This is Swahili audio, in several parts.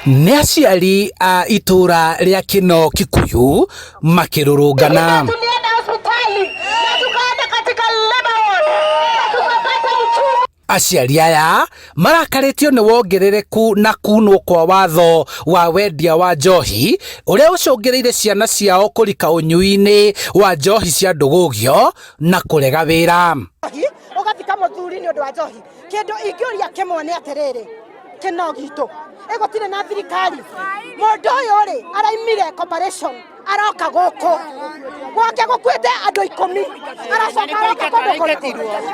Nĩ aciari a itura ria Kino Kikuyu makirurungana. Aciari aya marakaritio ni wongerereku na kunwo kwa watho wa wendia wa njohi uria ucungireire ciana ciao kurika unyui-ini wa njohi cia ndugugio na kurega wira. Ugathika muthuri ni undu wa njohi kindu ingiuria kimwe ni atiriri Kino gitu egotire na thirikari mundu uyu ri araimire corporation aroka guku gwake gukwite andu 10 aracoka aroka kundu kuriku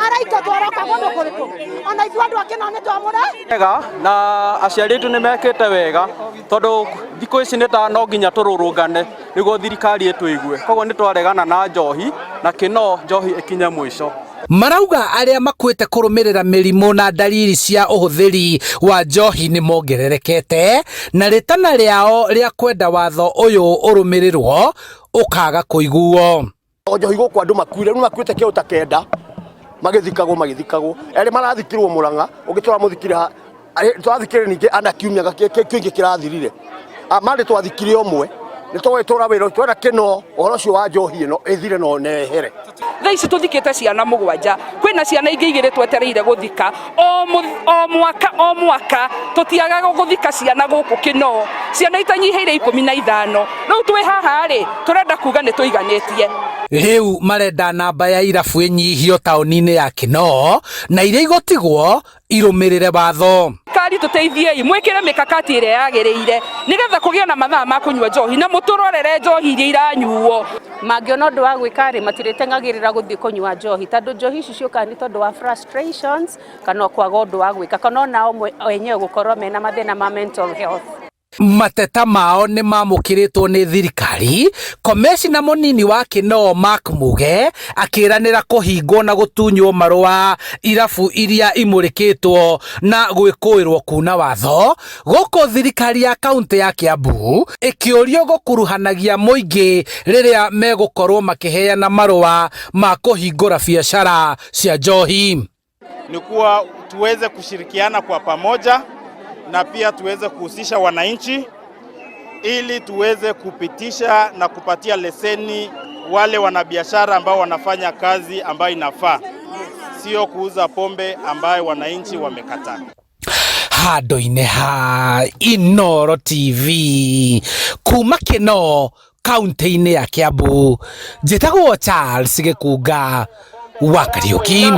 araika tworoka kundu kuriku ona ithu andu akina ni twamura wega na aciari itu ni mekite wega tondu thiku ici ni ta no nginya tururungane niguo thirikari itu igue koguo ni twaregana na njohi na Kino njohi ikinye mwisho. Marauga aria makwite kurumirira mirimo na dalili cia uhuthiri wa njohi ni mongererekete na ritana riao ria kwenda watho uyu urumirirwo ukaga kuiguo. Njohi guku andu makuire nu makwite kiuta kenda magithikagwo eri marathikirwo Murang'a ugitwara muthikire twathikire ninge ana kiumia kingi kirathirire mari twathikire umwe ni twatura wira twena Kino uhoro ucio wa njohi ino ithire no nehere. Thaa ici tuthikite ciana mugwanja kwina ciana ingi igire twetereire guthika o mwaka tutiagaga guthika ciana guku Kino ciana itanyiheire 15 riu twi haha ri turenda kuga ni tuiganitie. Riu marenda namba ya irabu inyihio tauni-ini ya Kino na iria igotigwo irumirire watho. Kari tuteithie mwikire mikakati ire yagiriire nigetha kugia na mathaa ma kunywa njohi na muturorere njohi iria iranyuo mangiona undu wa gwikari matiritengagirira guthii kunywa njohi tondu njohi ici ciuka ni tondu wa frustrations kana kwaga undu wa gwika kana nao wenyewe gukorwo mena mathina ma mental health. Mateta mao ni mamukiritwo ni thirikari. Komeshina munini wa Kino Mark Muge akiranira kuhingwo na gutunywo marua irabu iria imurikitwo na gwikuirwo kuna watho guku thirikari ya kaunti ya Kiambu ikiurio gukuruhanagia muingi riria megukorwo makiheana marua ma kuhingura biashara cia njohi. Ni kuwa tuweze kushirikiana kwa pamoja na pia tuweze kuhusisha wananchi ili tuweze kupitisha na kupatia leseni wale wanabiashara ambao wanafanya kazi ambayo inafaa, sio kuuza pombe ambayo wananchi wamekataa. Handu-ini ha Inooro TV kuma Kino kaunti-ini ya Kiambu, njitagwo Charles Gikunga wa Kariuki.